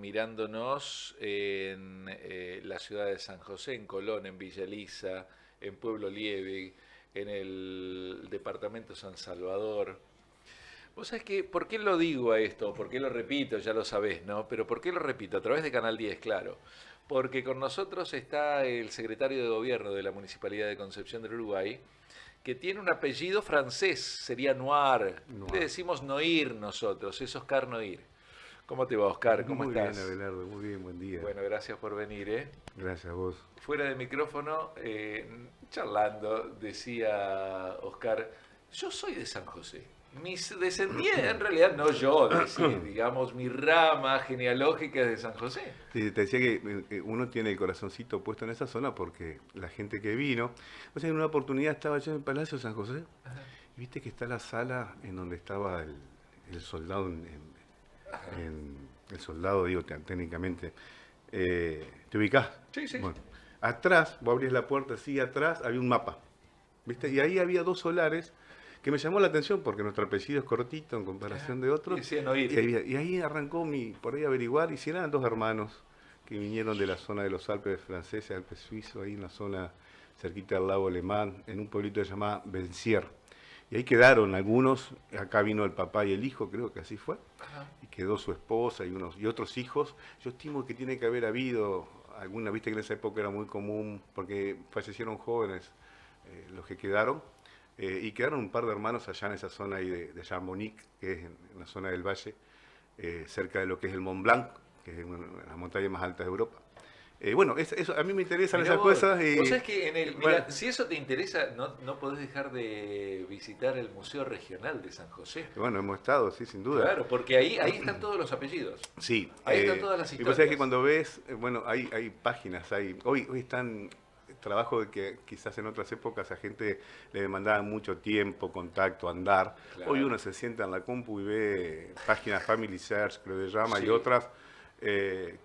mirándonos en la ciudad de San José, en Colón, en Villa Elisa, en Pueblo Liebig, en el departamento San Salvador. Vos sabés que, ¿por qué lo digo a esto? ¿Por qué lo repito? Ya lo sabés, ¿no? Pero ¿por qué lo repito? A través de Canal 10, claro. Porque con nosotros está el secretario de gobierno de la Municipalidad de Concepción del Uruguay, que tiene un apellido francés, sería Noir. Le No. decimos Noir nosotros, es Oscar Noir. ¿Cómo te va, Oscar? ¿Cómo Muy bien, estás? Abelardo, muy bien, buen día. Bueno, gracias por venir, ¿eh? Gracias a vos. Fuera de micrófono, charlando, decía Oscar, yo soy de San José. Mis descendientes, en realidad no yo, digamos, mi rama genealógica es de San José. Sí, te decía que uno tiene el corazoncito puesto en esa zona porque la gente que vino, o sea, en una oportunidad estaba yo en el Palacio de San José y viste que está la sala en donde estaba el soldado, el soldado, digo, técnicamente, ¿te ubicás? Sí, sí. Bueno, atrás, vos abrís la puerta así, atrás había un mapa, ¿viste? Y ahí había dos solares que me llamó la atención porque nuestro apellido es cortito en comparación de Y otros. decían Y oír. ahí arrancó por ahí averiguar, y si eran dos hermanos que vinieron de la zona de los Alpes franceses, Alpes suizos, ahí en la zona cerquita del lago Alemán, en un pueblito llamado Bencier. Y ahí quedaron algunos, acá vino el papá y el hijo, creo que así fue, Ajá. y quedó su esposa y otros hijos. Yo estimo que tiene que haber habido alguna, viste que en esa época era muy común, porque fallecieron jóvenes los que quedaron, y quedaron un par de hermanos allá en esa zona ahí de Chamonix, que es en la zona del valle, cerca de lo que es el Mont Blanc, que es una de las montañas más altas de Europa. Bueno, eso, a mí me interesan Mirá esas vos, cosas vos y sabés que en el, bueno, mira, si eso te interesa, no podés dejar de visitar el Museo Regional de San José. bueno, hemos estado, sí, sin duda. Claro, porque ahí están todos los apellidos. Sí, Ahí están todas las y pues sabes que historias. cuando ves, bueno, hay páginas, hoy están trabajo de que quizás en otras épocas a gente le demandaba mucho tiempo, contacto, andar. Hoy Claro. uno se sienta en la compu y ve páginas Family Search, creo que se llama, y Sí. otras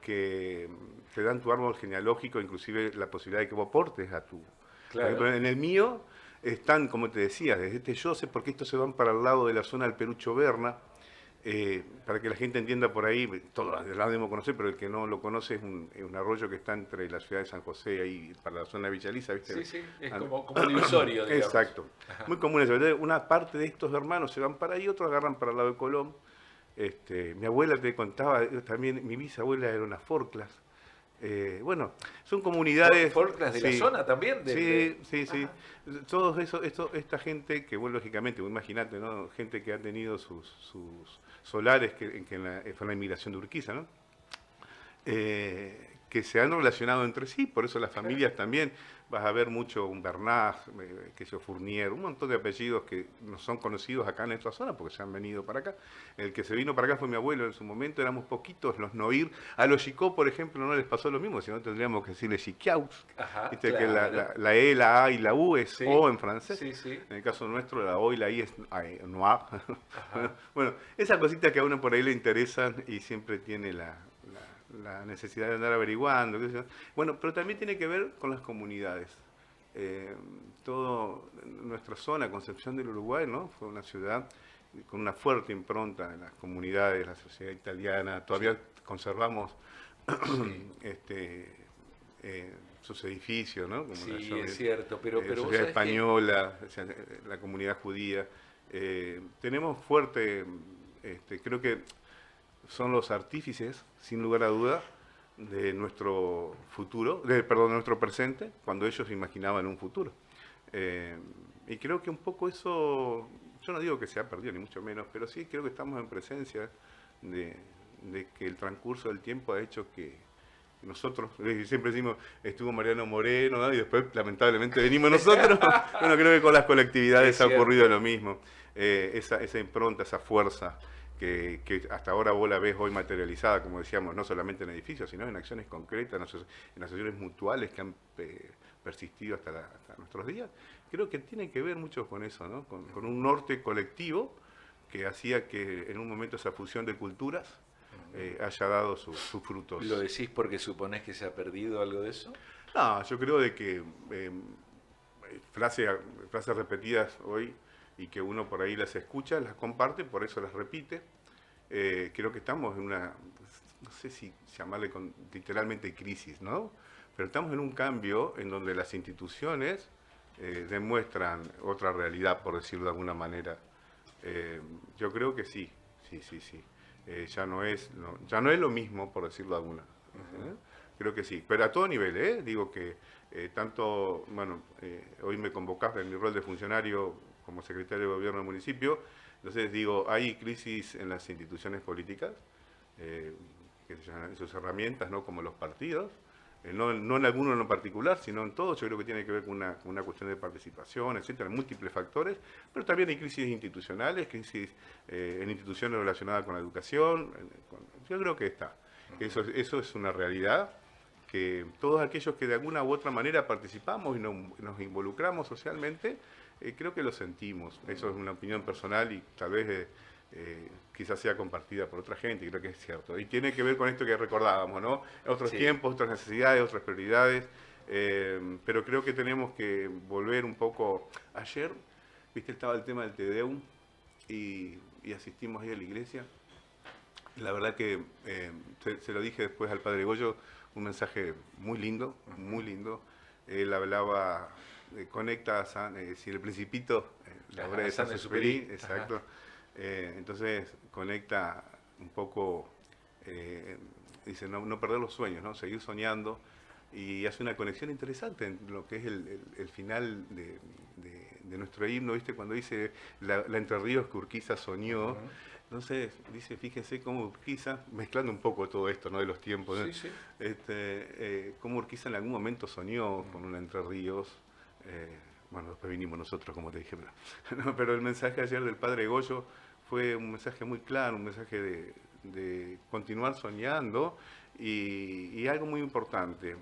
que te dan tu árbol genealógico, inclusive la posibilidad de que vos aportes a tu... Por ejemplo, Claro. en el mío están, como te decía, desde este Joseph, porque estos se van para el lado de la zona del Perucho Berna, para que la gente entienda por ahí, todos lo debemos conocer, pero el que no lo conoce es un arroyo que está entre la ciudad de San José, ahí para la zona de Villa Elisa, ¿viste? Sí, sí, es como divisorio, digamos. Exacto. Ajá. Muy común eso. Entonces, una parte de estos hermanos se van para ahí, otros agarran para el lado de Colón. Mi abuela te contaba, también mi bisabuela era una Forclas. Bueno, son comunidades, Folclas de la sí, zona también, sí, sí, sí. Ajá. Todos eso, esta gente que, bueno, lógicamente, imagínate, ¿no? Gente que ha tenido sus solares, fue la inmigración de Urquiza, ¿no? Que se han relacionado entre sí, por eso las Claro. familias también, vas a ver mucho un Bernard, que yo Fournier, un montón de apellidos que no son conocidos acá en esta zona porque se han venido para acá. El que se vino para acá fue mi abuelo en su momento, éramos poquitos los Noir. A los Chicó, por ejemplo, no les pasó lo mismo, sino tendríamos que decirle Chiquiaux. Ajá, Viste que claro. la E, la A y la U es Sí, O en francés. sí, sí. En el caso nuestro, la O y la I es Noir. Ajá. Bueno, esas cositas que a uno por ahí le interesan y siempre tiene la necesidad de andar averiguando. Qué sé yo. Bueno, pero también tiene que ver con las comunidades. Eh, Todo nuestra zona, Concepción del Uruguay, ¿no? Fue una ciudad con una fuerte impronta en las comunidades, la sociedad italiana. Sí, Todavía conservamos sí. este, sus edificios, ¿no? Como Sí, es cierto, pero vos sociedad sabés que española, o sea, la comunidad judía. Tenemos fuerte, creo que son los artífices, sin lugar a duda, de nuestro futuro, perdón, de nuestro presente, cuando ellos imaginaban un futuro. Eh, y creo que un poco eso, yo no digo que se ha perdido, ni mucho menos, pero sí creo que estamos en presencia de, de que el transcurso del tiempo ha hecho que nosotros, siempre decimos, estuvo Mariano Moreno, ¿no? Y después lamentablemente venimos nosotros. Bueno, creo que con las es colectividades ha ocurrido cierto. lo mismo. Esa impronta, esa fuerza que hasta ahora vos la ves hoy materializada, como decíamos, no solamente en edificios, sino en acciones concretas, en asociaciones mutuales que han persistido hasta nuestros días. Creo que tiene que ver mucho con eso, ¿no? Con un norte colectivo que hacía que en un momento esa fusión de culturas haya dado sus ¿Lo frutos. decís porque suponés que se ha perdido algo de eso? No, yo creo de que frases, frases repetidas hoy y que uno por ahí las escucha, las comparte, por eso las repite. Creo que estamos en una no sé si llamarle literalmente crisis, ¿no? Pero estamos en un cambio en donde las instituciones demuestran otra realidad, por decirlo de alguna manera. Yo creo que sí, sí, sí, sí. Ya no es lo mismo, por decirlo de alguna. Creo que sí, pero a todo nivel, ¿eh? Digo que tanto, bueno, hoy me convocaste en mi rol de funcionario como secretario de gobierno del municipio, entonces digo, hay crisis en las instituciones políticas, eh, que se llaman sus herramientas, ¿no? Como los partidos, no en alguno en lo particular, sino en todo. Yo creo que tiene que ver con una cuestión de participación, etcétera, múltiples factores, pero también hay crisis institucionales, crisis en instituciones relacionadas con la educación. Yo creo que está. Eso es una realidad, que todos aquellos que de alguna u otra manera participamos y nos involucramos socialmente, creo que lo sentimos. Eso es una opinión personal y tal vez quizás sea compartida por otra gente, y creo que es cierto. Y tiene que ver con esto que recordábamos, ¿no? Otros Sí. tiempos, otras necesidades, otras prioridades, pero creo que tenemos que volver un poco. Ayer, viste, estaba el tema del Te Deum y asistimos ahí a la iglesia. La verdad que se lo dije después al padre Goyo, un mensaje muy lindo, muy lindo. Él hablaba, conecta a si el Principito, la obra de Saint-Exupéry, exacto. Entonces conecta un poco, dice, no perder los sueños, ¿no? Seguir soñando, y hace una conexión interesante en lo que es el final de nuestro himno, ¿viste? Cuando dice la Entre Ríos que Urquiza soñó. Entonces dice, fíjense cómo Urquiza, mezclando un poco todo esto, ¿no? De los tiempos, ¿no? Sí, sí. Cómo Urquiza en algún momento soñó con un Entre Ríos. Bueno, después vinimos nosotros, como te dije, no, pero el mensaje ayer del padre Goyo fue un mensaje muy claro, un mensaje de continuar soñando, y algo muy importante.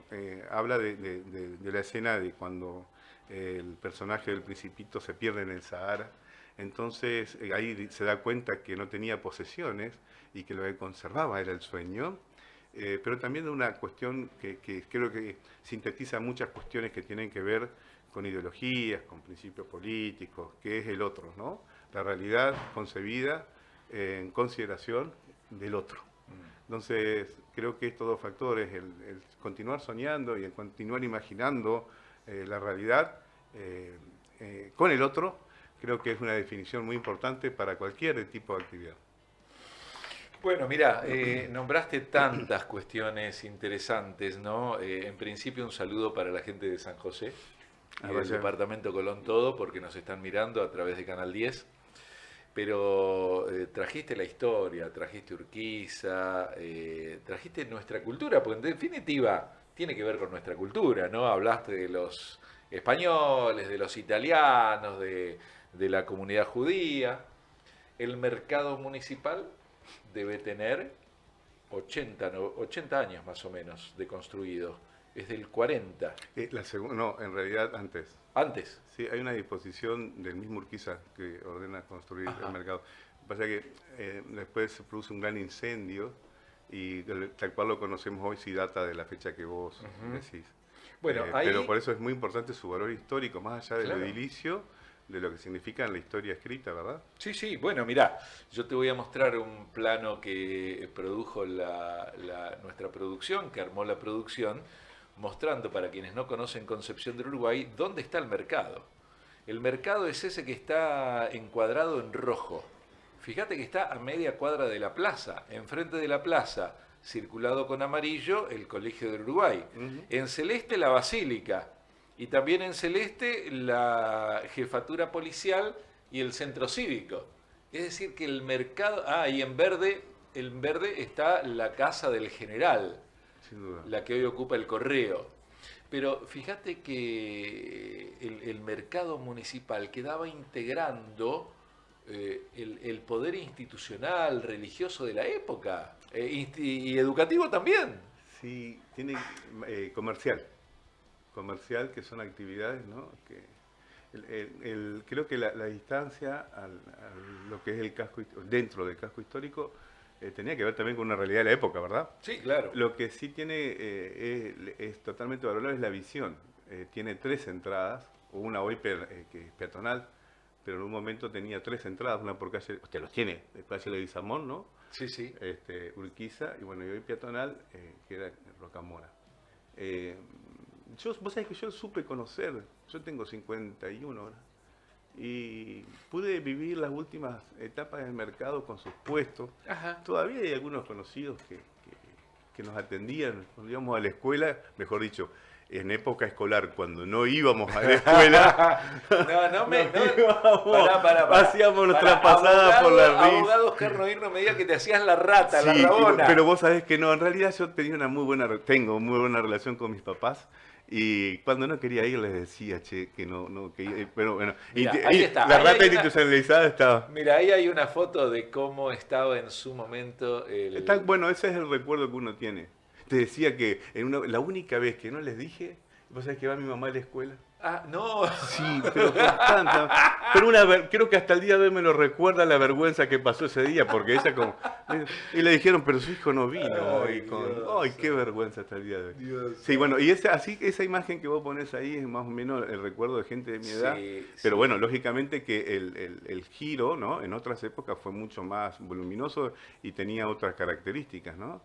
Habla de la escena de cuando el personaje del Principito se pierde en el Sahara. Entonces ahí se da cuenta que no tenía posesiones y que lo que conservaba era el sueño, pero también de una cuestión que creo que sintetiza muchas cuestiones que tienen que ver con ideologías, con principios políticos, que es el otro, ¿no? La realidad concebida en consideración del otro. Entonces, creo que estos dos factores, el continuar soñando y el continuar imaginando la realidad con el otro, creo que es una definición muy importante para cualquier tipo de actividad. Bueno, mira, nombraste tantas cuestiones interesantes, ¿no? En principio un saludo para la gente de San José y del Vaya. departamento Colón todo, porque nos están mirando a través de Canal 10. Pero trajiste la historia, trajiste Urquiza, trajiste nuestra cultura, porque en definitiva tiene que ver con nuestra cultura, ¿no? Hablaste de los españoles, de los italianos, de la comunidad judía. El mercado municipal debe tener 80 años más o menos de construido. Es del 40. No, en realidad antes. Antes. Sí, hay una disposición del mismo Urquiza que ordena construir el mercado. Lo que pasa es que después se produce un gran incendio y tal cual lo conocemos hoy sí data de la fecha que vos decís. Bueno, Pero ahí, por eso es muy importante su valor histórico, más allá del claro. edilicio, de lo que significa en la historia escrita, ¿verdad? Sí, sí, bueno, mirá, yo te voy a mostrar un plano que produjo nuestra producción, que armó la producción, mostrando para quienes no conocen Concepción del Uruguay dónde está el mercado. El mercado es ese que está encuadrado en rojo. Fíjate que está a media cuadra de la plaza, enfrente de la plaza, circulado con amarillo, el Colegio del Uruguay. En celeste la Basílica, y también en celeste la jefatura policial y el centro cívico. Es decir, que el mercado... Ah, y en verde está la casa del general, Sin duda. la que hoy ocupa el correo. Pero fíjate que el mercado municipal quedaba integrando el poder institucional, religioso de la época, y educativo también. Sí, tiene comercial. Comercial, que son actividades, ¿no? Que creo que la distancia a lo que es el casco, dentro del casco histórico, tenía que ver también con una realidad de la época, ¿verdad? Sí, claro. Lo que sí tiene es totalmente valorable es la visión. Tiene tres entradas, o una hoy que es peatonal, pero en un momento tenía tres entradas, una por calle, usted los tiene, de calle Leguizamón, ¿no? Sí, sí. Urquiza, y bueno, y hoy peatonal, que era Rocamora. Vos sabés que yo supe conocer, yo tengo 51 ahora, y pude vivir las últimas etapas del mercado con sus puestos. Ajá. Todavía hay algunos conocidos que nos atendían cuando íbamos a la escuela, mejor dicho, en época escolar, cuando no íbamos a la escuela, hacíamos nuestra pasada por la risa. Abogado Oscar Noir, no me diga que te hacías la rata, Sí, la rabona. pero vos sabés que no, en realidad yo tengo muy buena relación con mis papás. Y cuando no quería ir les decía, che, que no, pero bueno. Mirá, ahí está. La Ahí rata institucionalizada estaba. Mira, ahí hay una foto de cómo estaba en su momento Bueno, ese es el recuerdo que uno tiene. Te decía que la única vez que no les dije, vos sabés que va mi mamá a la escuela. Ah, no. Sí, pero con tanta. Pero creo que hasta el día de hoy me lo recuerda la vergüenza que pasó ese día, porque ella como. Y le dijeron, pero su hijo no vino. Ay, qué vergüenza hasta el día de hoy. Dios, sí, bueno, y esa imagen que vos ponés ahí es más o menos el recuerdo de gente de mi edad. Pero bueno, lógicamente que el giro, ¿no? En otras épocas fue mucho más voluminoso y tenía otras características, ¿no?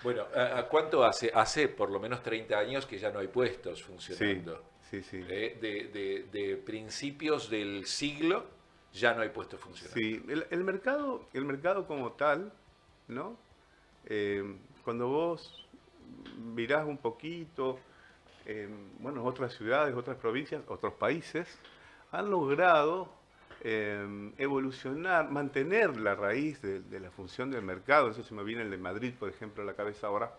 Bueno, ¿cuánto hace? Hace por lo menos 30 años que ya no hay puestos funcionando. Sí, sí. De principios del siglo ya no hay puestos funcionando. Sí, el mercado como tal, ¿no? Cuando vos mirás un poquito, bueno, otras ciudades, otras provincias, otros países, han logrado evolucionar, mantener la raíz de la función del mercado. Eso se me viene el de Madrid, por ejemplo, a la cabeza ahora.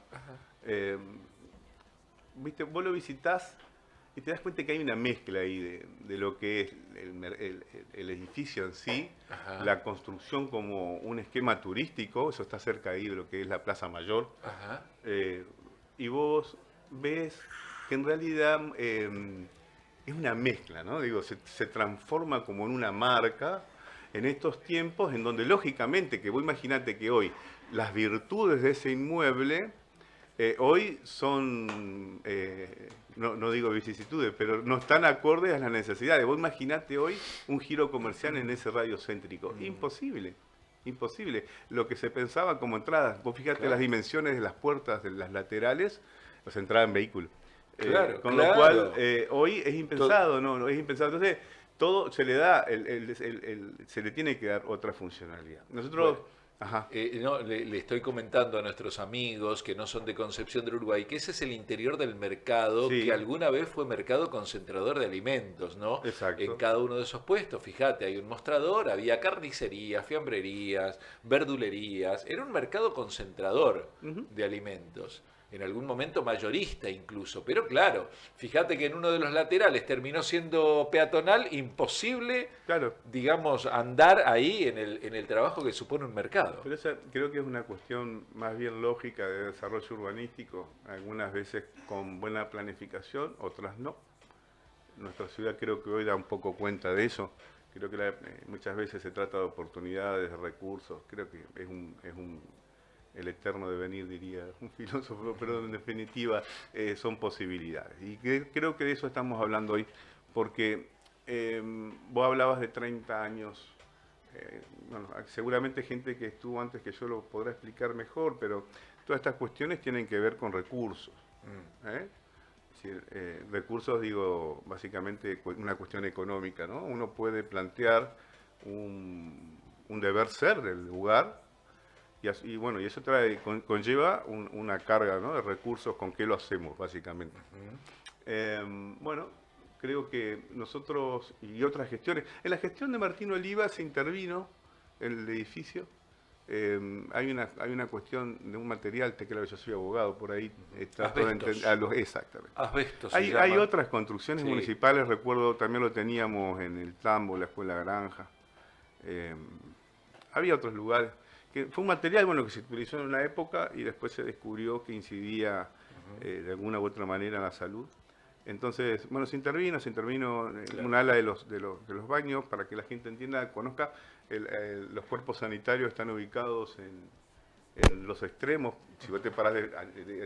¿Viste? Vos lo visitás y te das cuenta que hay una mezcla ahí de lo que es el edificio en sí, Ajá. la construcción como un esquema turístico, eso está cerca ahí de lo que es la Plaza Mayor. Ajá. Y vos ves que en realidad es una mezcla, ¿no? Digo, se transforma como en una marca en estos tiempos en donde lógicamente, que vos imaginate que hoy las virtudes de ese inmueble hoy son, no digo vicisitudes, pero no están acordes a las necesidades. Vos imaginate hoy un giro comercial en ese radio céntrico. Imposible. Imposible. Lo que se pensaba como entradas, vos fíjate las dimensiones de las puertas, de las laterales, pues entrada en vehículo. Con lo cual, hoy es impensado, no es impensado. Entonces, todo se le da, se le tiene que dar otra funcionalidad. Nosotros... Ajá. Le estoy comentando a nuestros amigos que no son de Concepción del Uruguay que ese es el interior del mercado que alguna vez fue mercado concentrador de alimentos, ¿no? Exacto. En cada uno de esos puestos, fíjate, hay un mostrador, había carnicerías, fiambrerías, verdulerías, era un mercado concentrador de alimentos. En algún momento mayorista incluso, pero claro, fíjate que en uno de los laterales terminó siendo peatonal, imposible, digamos, andar ahí en el trabajo que supone un mercado. Pero esa creo que es una cuestión más bien lógica de desarrollo urbanístico, algunas veces con buena planificación, otras no. Nuestra ciudad creo que hoy da un poco cuenta de eso, creo que muchas veces se trata de oportunidades, de recursos, creo que es el eterno devenir, diría un filósofo, pero en definitiva son posibilidades. Y creo que de eso estamos hablando hoy, porque vos hablabas de 30 años, bueno, seguramente gente que estuvo antes que yo lo podrá explicar mejor, pero todas estas cuestiones tienen que ver con recursos. Es decir, recursos, digo, básicamente una cuestión económica, ¿no? Uno puede plantear un deber ser del lugar, y bueno, y eso conlleva una carga, ¿no? De recursos, con qué lo hacemos, básicamente. Bueno, creo que nosotros y otras gestiones, en la gestión de Martín Oliva se intervino en el edificio. Hay una cuestión de un material, claro, yo soy abogado, por ahí exactamente. Asbestos. Hay otras construcciones municipales, recuerdo, también lo teníamos en el Tambo, la Escuela Granja. Había otros lugares. Que fue un material que se utilizó en una época y después se descubrió que incidía de alguna u otra manera en la salud. Entonces, bueno, se intervino en un ala de los baños para que la gente entienda, conozca. Los cuerpos sanitarios están ubicados en los extremos. Si vos te parás de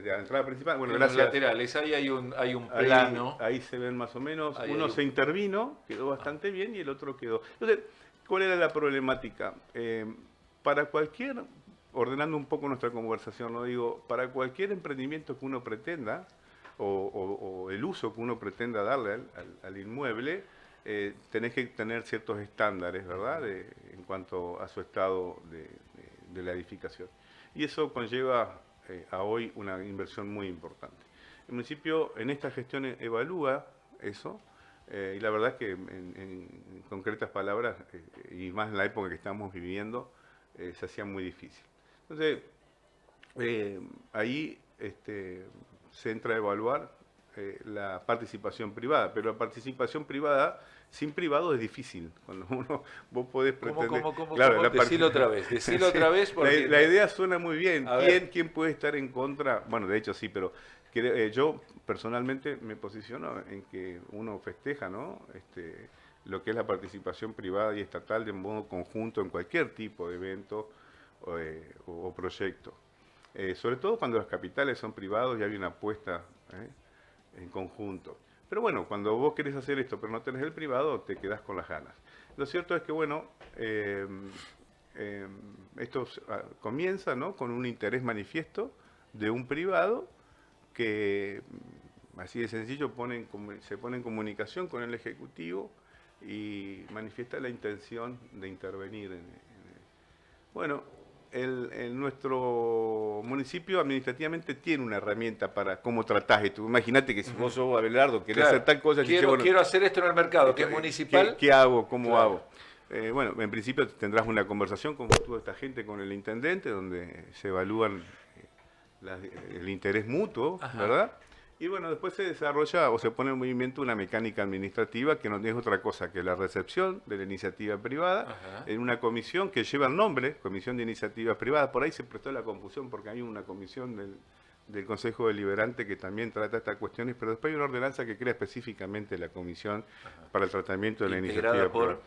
la entrada principal, bueno, gracias. Los laterales, ahí hay un plano. Ahí se ven más o menos. Uno se intervino, quedó bastante bien, y el otro quedó. Entonces, ¿cuál era la problemática? para cualquier, ordenando un poco nuestra conversación, ¿no? Digo, para cualquier emprendimiento que uno pretenda, o el uso que uno pretenda darle al inmueble, tenés que tener ciertos estándares, ¿verdad?, en cuanto a su estado de la edificación. Y eso conlleva a hoy una inversión muy importante. El municipio en esta gestión evalúa eso, y la verdad es que en concretas palabras, y más en la época que estamos viviendo, se hacía muy difícil. Entonces, ahí se entra a evaluar la participación privada, pero la participación privada sin privado es difícil. Cuando vos podés pretender... Claro, decilo otra vez, decilo otra vez. Porque... La idea suena muy bien. ¿Quién puede estar en contra? Bueno, de hecho sí, pero yo personalmente me posiciono en que uno festeja, ¿no?, lo que es la participación privada y estatal de modo conjunto en cualquier tipo de evento o proyecto. Sobre todo cuando los capitales son privados y hay una apuesta en conjunto. Pero bueno, cuando vos querés hacer esto pero no tenés el privado, te quedás con las ganas. Lo cierto es que, bueno, esto comienza, ¿no?, con un interés manifiesto de un privado que, así de sencillo, se pone en comunicación con el Ejecutivo y manifiesta la intención de intervenir. Bueno, nuestro municipio administrativamente tiene una herramienta para cómo tratás esto. Imagínate que si vos sos Abelardo, querés hacer tal cosa... Quiero hacer esto en el mercado, que es municipal. ¿Qué hago? ¿Cómo hago? Bueno, en principio tendrás una conversación con toda esta gente, con el intendente, donde se evalúan el interés mutuo, ¿verdad? Y bueno, después se desarrolla o se pone en movimiento una mecánica administrativa que no es otra cosa que la recepción de la iniciativa privada en una comisión que lleva el nombre, Comisión de Iniciativas Privadas. Por ahí se prestó la confusión porque hay una comisión del Consejo Deliberante que también trata estas cuestiones, pero después hay una ordenanza que crea específicamente la Comisión para el tratamiento de la iniciativa privada.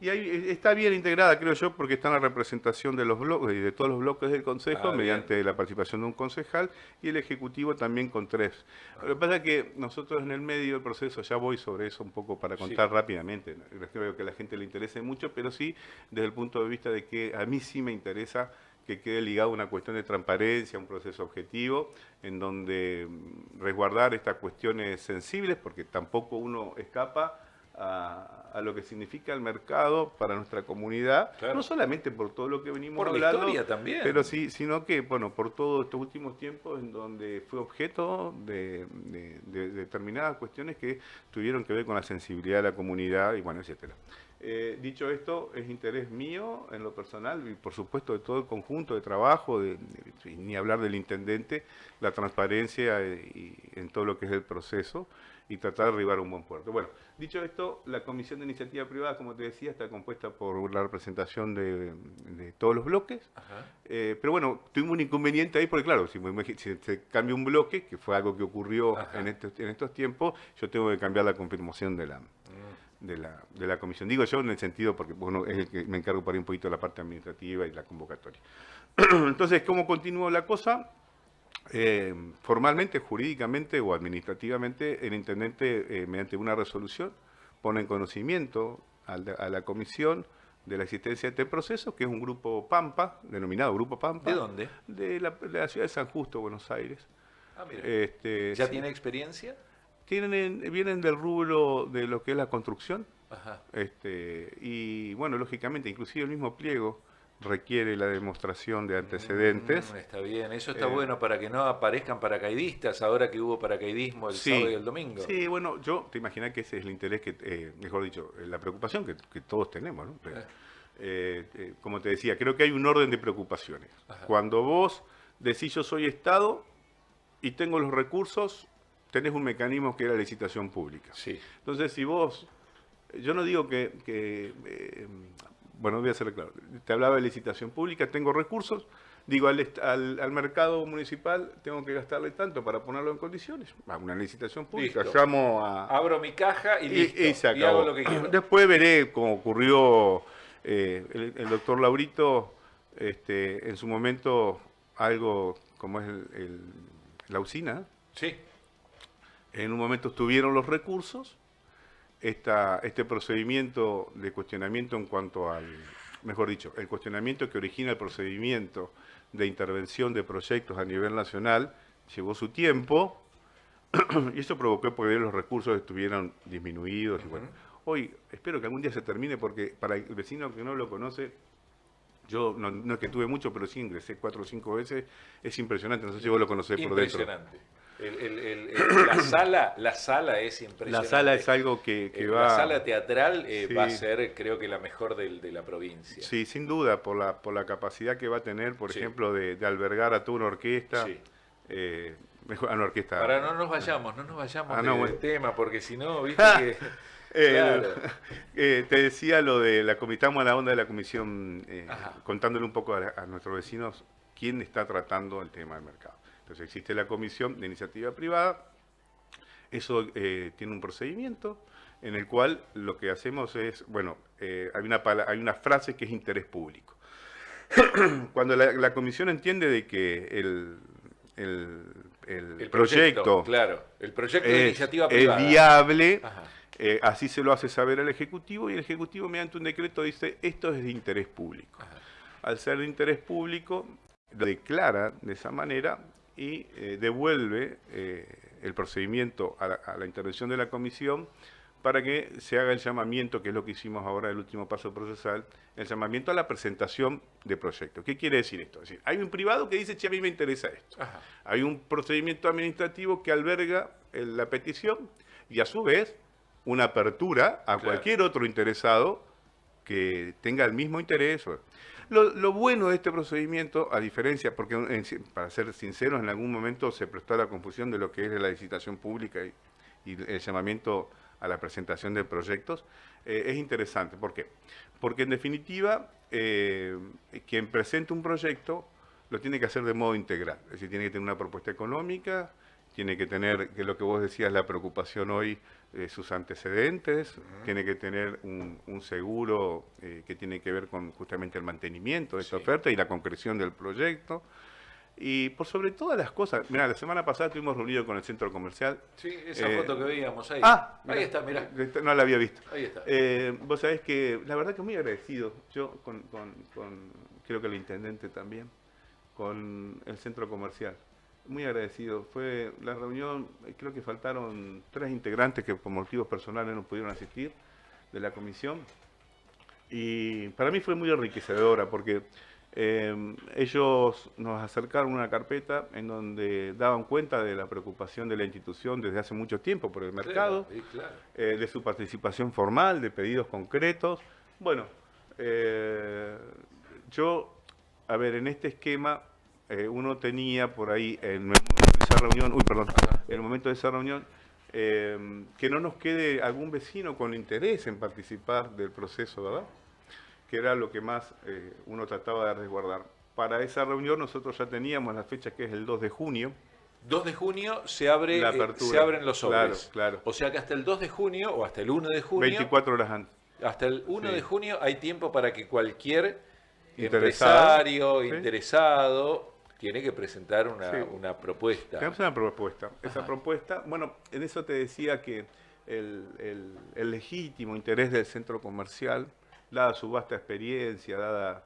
Y ahí está bien integrada, creo yo, porque está en la representación de los bloques y de todos los bloques del Consejo, mediante la participación de un concejal, y el Ejecutivo también con 3. Lo que pasa es que nosotros en el medio del proceso, ya voy sobre eso un poco para contar rápidamente, creo que a la gente le interese mucho, pero sí desde el punto de vista de que a mí sí me interesa que quede ligado a una cuestión de transparencia, un proceso objetivo, en donde resguardar estas cuestiones sensibles, porque tampoco uno escapa a lo que significa el mercado para nuestra comunidad, no solamente por todo lo que venimos hablando, por la historia también, pero sí, sino que, bueno, por todos estos últimos tiempos en donde fue objeto de determinadas cuestiones que tuvieron que ver con la sensibilidad de la comunidad y bueno, etcétera. Dicho esto, es interés mío en lo personal y por supuesto de todo el conjunto de trabajo, ni hablar del intendente, la transparencia y en todo lo que es el proceso y tratar de arribar a un buen puerto. Bueno, dicho esto, la Comisión de Iniciativa Privada, como te decía, está compuesta por la representación de todos los bloques, pero bueno, tuvimos un inconveniente ahí porque claro, si se cambia un bloque, que fue algo que ocurrió en estos tiempos, yo tengo que cambiar la confirmación de la comisión. Digo yo en el sentido porque bueno, es el que me encargo por ahí un poquito de la parte administrativa y la convocatoria. Entonces, ¿cómo continuó la cosa? Formalmente, jurídicamente o administrativamente, el intendente, mediante una resolución, pone en conocimiento a la comisión de la existencia de este proceso, que es un grupo PAMPA, denominado Grupo PAMPA. ¿De dónde? De la ciudad de San Justo, Buenos Aires. Ah, mira. ¿Ya tiene experiencia? Vienen del rubro de lo que es la construcción. Y bueno, lógicamente, inclusive el mismo pliego requiere la demostración de antecedentes. Está bien, eso está bueno para que no aparezcan paracaidistas ahora que hubo paracaidismo el sábado y el domingo. Sí, bueno, yo te imaginas que ese es el interés que, mejor dicho, la preocupación que todos tenemos, ¿no? Como te decía, creo que hay un orden de preocupaciones. Cuando vos decís yo soy Estado y tengo los recursos, tenés un mecanismo que es la licitación pública. Entonces, si vos, yo no digo bueno, voy a hacerlo claro. Te hablaba de licitación pública, tengo recursos, digo al mercado municipal tengo que gastarle tanto para ponerlo en condiciones. Una licitación pública, llamo abro mi caja y listo, y hago lo que quiero. Después veré cómo ocurrió el doctor Laurito, en su momento, algo como es la usina. Sí. En un momento tuvieron los recursos. Este procedimiento de cuestionamiento en cuanto mejor dicho, el cuestionamiento que origina el procedimiento de intervención de proyectos a nivel nacional llevó su tiempo y eso provocó que los recursos estuvieran disminuidos. Y bueno, hoy espero que algún día se termine porque para el vecino que no lo conoce, yo no es que tuve mucho, pero sí ingresé 4 o 5 veces, es impresionante, no sé si vos lo conocés por dentro. Impresionante. La sala es impresionante. La sala es algo que va... La sala teatral sí, va a ser, creo que, la mejor de la provincia. Sí, sin duda, por la capacidad que va a tener, por ejemplo, de albergar a toda una orquesta. Sí. Mejor, a una orquesta. Para no nos vayamos bueno. del tema, porque si no, viste que... Claro. Te decía lo de la comisión, estamos a la onda de la comisión, contándole un poco a nuestros vecinos quién está tratando el tema del mercado. Entonces existe la comisión de iniciativa privada, eso tiene un procedimiento en el cual lo que hacemos es, bueno, hay una frase que es interés público. Cuando la comisión entiende de que el proyecto, claro, el proyecto de iniciativa privada es viable, así se lo hace saber al Ejecutivo y el Ejecutivo mediante un decreto dice esto es de interés público. Al ser de interés público lo declara de esa manera y devuelve el procedimiento a la intervención de la comisión para que se haga el llamamiento, que es lo que hicimos ahora, el último paso procesal, el llamamiento a la presentación de proyectos. ¿Qué quiere decir esto? Es decir, hay un privado que dice, che, a mí me interesa esto. Hay un procedimiento administrativo que alberga la petición y a su vez una apertura a cualquier otro interesado que tenga el mismo interés. Lo bueno de este procedimiento, a diferencia, porque para ser sinceros, en algún momento se prestó a la confusión de lo que es la licitación pública y el llamamiento a la presentación de proyectos, es interesante. ¿Por qué? Porque en definitiva, quien presenta un proyecto lo tiene que hacer de modo integral. Es decir, tiene que tener una propuesta económica, tiene que tener, que lo que vos decías, la preocupación hoy, sus antecedentes, tiene que tener un seguro que tiene que ver con justamente el mantenimiento de esta oferta y la concreción del proyecto. Y por sobre todas las cosas, mirá, la semana pasada estuvimos reunidos con el centro comercial. Sí, esa foto que veíamos ahí. Mirá, ahí está, mirá. No la había visto. Ahí está. Vos sabés que la verdad que muy agradecido, yo creo que el intendente también, con el centro comercial. Muy agradecido. Fue la reunión, creo que faltaron 3 integrantes que por motivos personales no pudieron asistir de la comisión. Y para mí fue muy enriquecedora porque ellos nos acercaron una carpeta en donde daban cuenta de la preocupación de la institución desde hace mucho tiempo por el mercado, de su participación formal, de pedidos concretos. Bueno, a ver, en este esquema uno tenía por ahí en el momento de esa reunión, en el momento de esa reunión, que no nos quede algún vecino con interés en participar del proceso, ¿verdad? Que era lo que más uno trataba de resguardar. Para esa reunión nosotros ya teníamos la fecha que es el 2 de junio. 2 de junio se abren los sobres. Claro. O sea que hasta el 2 de junio o hasta el 1 de junio... 24 horas antes. Hasta el 1 de junio hay tiempo para que cualquier interesado, interesado, tiene que presentar una propuesta. Tenemos una propuesta. Esa propuesta, bueno, en eso te decía que el legítimo interés del centro comercial, dada su vasta experiencia,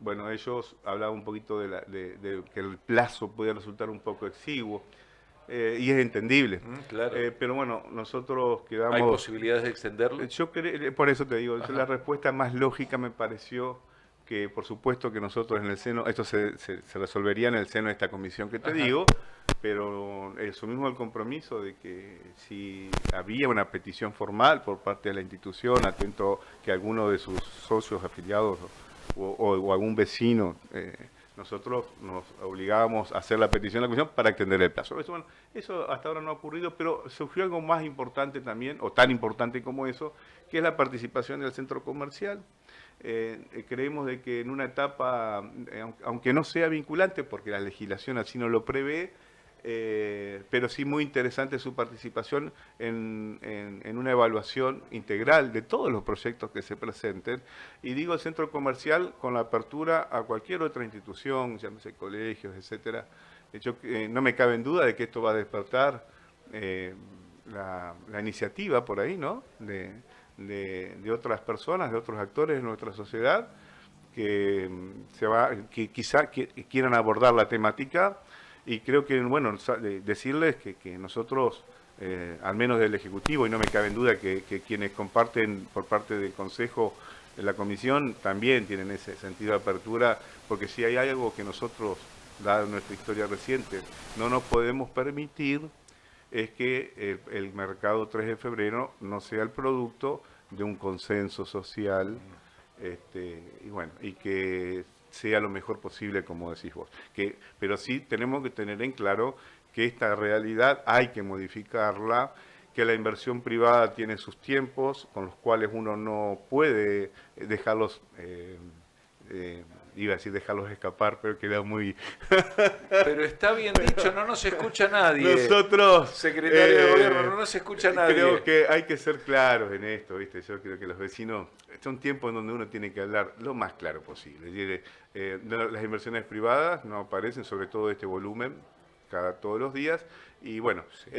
bueno, ellos hablaban un poquito de que el plazo podía resultar un poco exiguo, y es entendible. Claro. Pero bueno, nosotros quedamos... ¿Hay posibilidades de extenderlo? Por eso te digo, la respuesta más lógica me pareció que, por supuesto, que nosotros en el seno, esto se resolvería en el seno de esta comisión que te digo, pero asumimos el compromiso de que si había una petición formal por parte de la institución, atento que alguno de sus socios afiliados o algún vecino, nosotros nos obligábamos a hacer la petición a la comisión para extender el plazo. Eso hasta ahora no ha ocurrido, pero surgió algo más importante también, o tan importante como eso, que es la participación del centro comercial. Creemos de que en una etapa, aunque no sea vinculante, porque la legislación así no lo prevé, pero sí muy interesante su participación en una evaluación integral de todos los proyectos que se presenten. Y digo el centro comercial con la apertura a cualquier otra institución, llámese colegios, etcétera. No me cabe en duda de que esto va a despertar la iniciativa por ahí, ¿no? de otras personas, de otros actores de nuestra sociedad, que quizá quieran abordar la temática, y creo que, bueno, decirles que nosotros, al menos del Ejecutivo, y no me cabe en duda que quienes comparten por parte del Consejo de la Comisión también tienen ese sentido de apertura, porque si hay algo que nosotros, dada nuestra historia reciente, no nos podemos permitir, es que el mercado 3 de febrero no sea el producto de un consenso social, y bueno, y que sea lo mejor posible, como decís vos. Pero sí tenemos que tener en claro que esta realidad hay que modificarla, que la inversión privada tiene sus tiempos, con los cuales uno no puede dejarlos, iba a decir dejarlos escapar, pero queda muy... Pero está bien dicho, no nos escucha nadie. Nosotros, secretario de gobierno, no nos escucha nadie. Creo que hay que ser claros en esto, ¿viste? Yo creo que los vecinos, son tiempos en donde uno tiene que hablar lo más claro posible. Es decir, las inversiones privadas no aparecen, sobre todo este volumen, todos los días, y bueno, sí.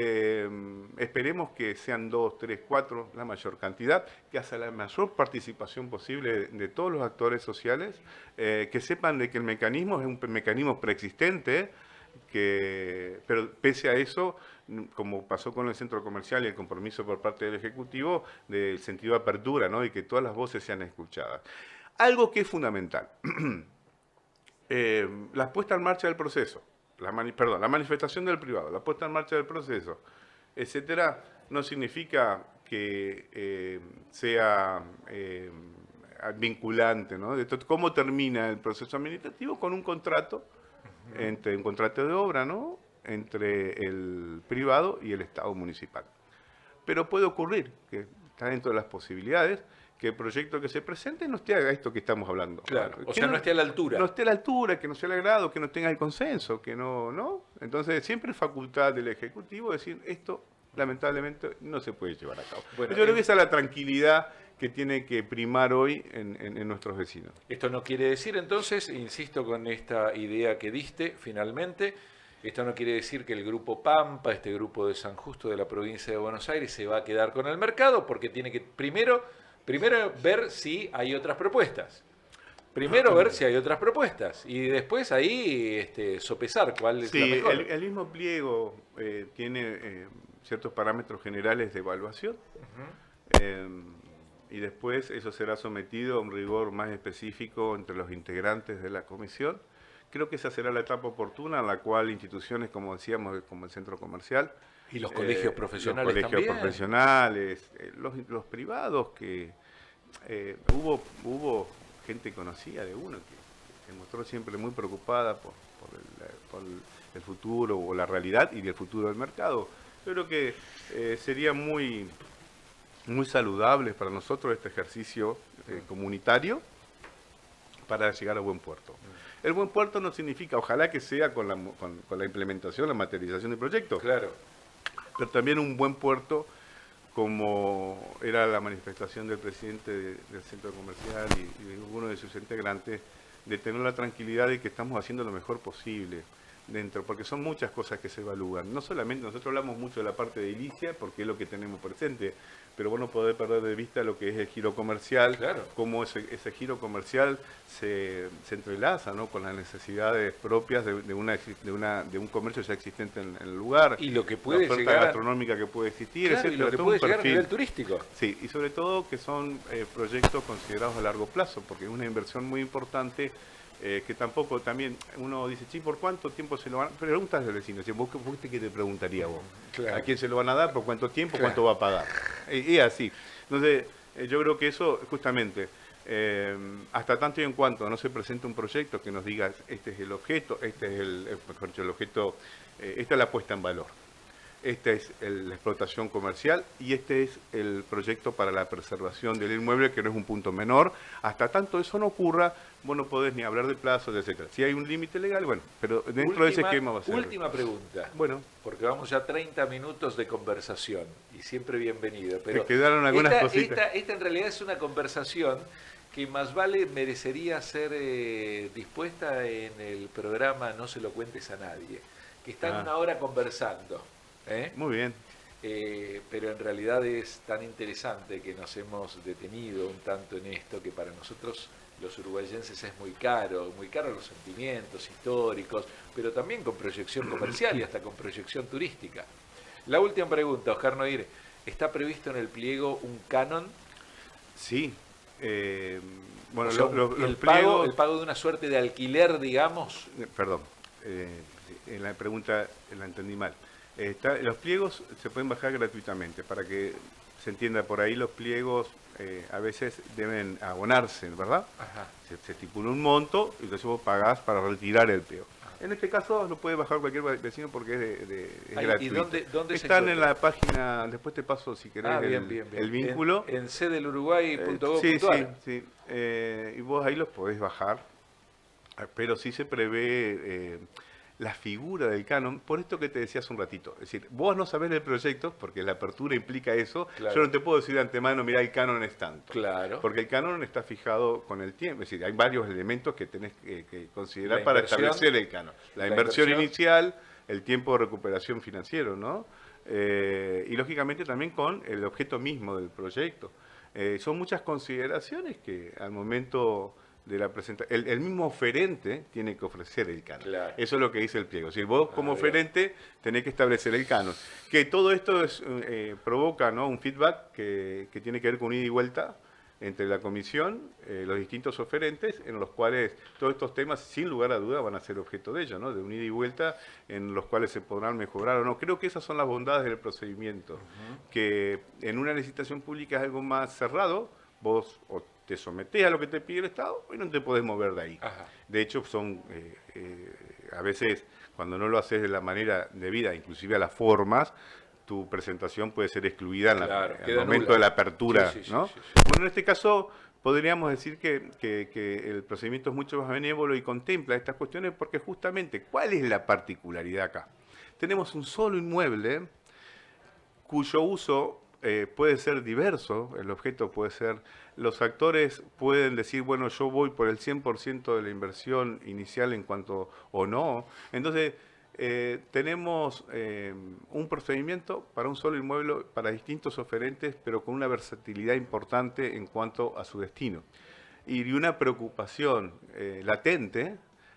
Esperemos que sean 2, 3, 4, la mayor cantidad, que haya la mayor participación posible de todos los actores sociales, que sepan de que el mecanismo es un mecanismo preexistente, pero pese a eso, como pasó con el centro comercial y el compromiso por parte del Ejecutivo, del sentido de apertura, ¿no? Y que todas las voces sean escuchadas. Algo que es fundamental, la puesta en marcha del proceso, la manifestación del privado, la puesta en marcha del proceso, etcétera, no significa que sea vinculante, ¿no? ¿Cómo termina el proceso administrativo? Con un contrato, un contrato de obra, ¿no? Entre el privado y el Estado municipal. Pero puede ocurrir, que está dentro de las posibilidades, que el proyecto que se presente no esté a esto que estamos hablando. Claro, o sea, no esté a la altura. No esté a la altura, que no sea el agrado, que no tenga el consenso, que no. Entonces, siempre es facultad del Ejecutivo decir, esto lamentablemente no se puede llevar a cabo. Bueno, yo creo que esa es la tranquilidad que tiene que primar hoy en nuestros vecinos. Esto no quiere decir entonces, insisto con esta idea que diste finalmente, esto no quiere decir que el grupo Pampa, este grupo de San Justo de la provincia de Buenos Aires, se va a quedar con el mercado, porque tiene que primero ver si hay otras propuestas. Primero ver si hay otras propuestas y después ahí sopesar cuál es la mejor. El mismo pliego tiene ciertos parámetros generales de evaluación. Y después eso será sometido a un rigor más específico entre los integrantes de la comisión. Creo que esa será la etapa oportuna en la cual instituciones, como decíamos, como el centro comercial, y los colegios profesionales los colegios también. Profesionales, los privados, que hubo gente conocida de uno que se mostró siempre muy preocupada por el futuro o la realidad y el futuro del mercado. Yo creo que sería muy saludable para nosotros este ejercicio comunitario para llegar a buen puerto. El buen puerto no significa, ojalá que sea con la implementación, la materialización del proyecto. Claro. Pero también un buen puerto, como era la manifestación del presidente del centro comercial y de uno de sus integrantes, de tener la tranquilidad de que estamos haciendo lo mejor posible dentro, porque son muchas cosas que se evalúan. No solamente, nosotros hablamos mucho de la parte de edilicia, porque es lo que tenemos presente, pero vos no podés perder de vista lo que es el giro comercial, claro, cómo ese giro comercial se entrelaza, ¿no?, con las necesidades propias de un comercio ya existente en el lugar, y lo que puede la oferta gastronómica que puede existir, claro, y lo que puede llegar a nivel turístico. Sí, y sobre todo que son proyectos considerados a largo plazo, porque es una inversión muy importante. Que tampoco también uno dice, sí, ¿por cuánto tiempo se lo van a dar? Preguntas del vecino, ¿vos qué te preguntaría vos? Claro. ¿A quién se lo van a dar? ¿Por cuánto tiempo? Claro. ¿Cuánto va a pagar? Y así. Entonces, yo creo que eso, justamente, hasta tanto y en cuanto no se presente un proyecto que nos diga, este es el objeto, este es el objeto, esta es la puesta en valor. Esta es la explotación comercial y este es el proyecto para la preservación del inmueble, que no es un punto menor. Hasta tanto eso no ocurra, vos no podés ni hablar de plazos, etcétera. Si hay un límite legal, bueno, pero dentro de ese esquema va a ser. Última pregunta. Bueno. Porque vamos ya 30 minutos de conversación y siempre bienvenido. Pero te quedaron algunas cositas. Esta en realidad es una conversación que más vale merecería ser dispuesta en el programa No se lo cuentes a nadie, que están una hora conversando. Muy bien. pero en realidad es tan interesante que nos hemos detenido un tanto en esto que para nosotros los uruguayenses es muy caro los sentimientos históricos, pero también con proyección comercial y hasta con proyección turística. La última pregunta, Oscar Noir, ¿está previsto en el pliego un canon? Sí. Bueno, O sea, los pliegos... el pago de una suerte de alquiler, digamos. Perdón, en la pregunta la entendí mal. Los pliegos se pueden bajar gratuitamente. Para que se entienda por ahí, los pliegos a veces deben abonarse, ¿verdad? Ajá. Se estipula un monto y entonces vos pagás para retirar el pliego. En este caso lo puede bajar cualquier vecino porque es gratuito. ¿Y dónde están en la página? Después te paso si querés bien. el vínculo. En sedeluruguay.gov.ar. Sí. Y vos ahí los podés bajar, pero sí se prevé la figura del canon, por esto que te decía hace un ratito. Es decir, vos no sabés el proyecto, porque la apertura implica eso. Claro. Yo no te puedo decir de antemano, mirá, el canon es tanto. Claro. Porque el canon está fijado con el tiempo. Es decir, hay varios elementos que tenés que considerar para establecer el canon. La inversión inicial, el tiempo de recuperación financiero, ¿no? Y lógicamente también con el objeto mismo del proyecto. Son muchas consideraciones que al momento de la presentación, el mismo oferente tiene que ofrecer el canon. Claro. Eso es lo que dice el pliego. Si vos como oferente tenés que establecer el canon. Que todo esto provoca, ¿no?, un feedback que tiene que ver con ida y vuelta entre la comisión, los distintos oferentes, en los cuales todos estos temas, sin lugar a duda, van a ser objeto de ello, ¿no?, de un ida y vuelta, en los cuales se podrán mejorar o no. Creo que esas son las bondades del procedimiento, que en una licitación pública es algo más cerrado, vos o te sometés a lo que te pide el Estado y no te podés mover de ahí. Ajá. De hecho, son a veces, cuando no lo haces de la manera debida, inclusive a las formas, tu presentación puede ser excluida en el momento nula de la apertura, ¿no? Sí. Bueno, en este caso podríamos decir que el procedimiento es mucho más benévolo y contempla estas cuestiones porque justamente, ¿cuál es la particularidad acá? Tenemos un solo inmueble cuyo uso puede ser diverso, el objeto puede ser, los actores pueden decir, bueno, yo voy por el 100% de la inversión inicial en cuanto o no. Entonces, tenemos un procedimiento para un solo inmueble, para distintos oferentes, pero con una versatilidad importante en cuanto a su destino. Y una preocupación latente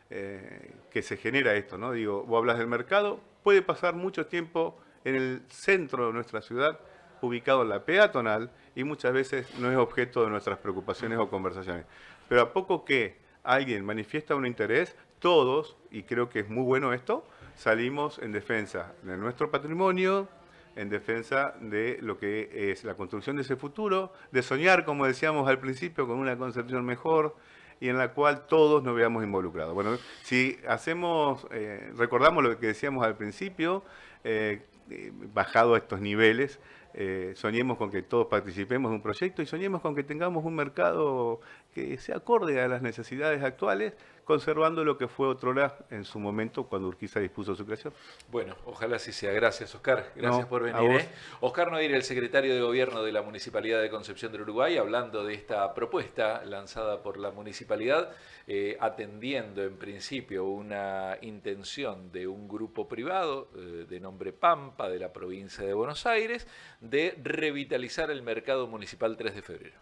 que se genera esto, ¿no? Digo, vos hablas del mercado, puede pasar mucho tiempo en el centro de nuestra ciudad, ubicado en la peatonal, y muchas veces no es objeto de nuestras preocupaciones o conversaciones. Pero a poco que alguien manifiesta un interés, todos, y creo que es muy bueno esto, salimos en defensa de nuestro patrimonio, en defensa de lo que es la construcción de ese futuro, de soñar, como decíamos al principio, con una concepción mejor y en la cual todos nos veamos involucrados. Bueno, si hacemos, recordamos lo que decíamos al principio, bajado a estos niveles, soñemos con que todos participemos de un proyecto y soñemos con que tengamos un mercado que se acorde a las necesidades actuales, conservando lo que fue otrora en su momento cuando Urquiza dispuso su creación. Bueno, ojalá así sea. Gracias, Oscar. Gracias por venir. Oscar Noir, el secretario de Gobierno de la Municipalidad de Concepción del Uruguay, hablando de esta propuesta lanzada por la municipalidad, atendiendo en principio una intención de un grupo privado de nombre Pampa, de la provincia de Buenos Aires, de revitalizar el mercado municipal 3 de febrero.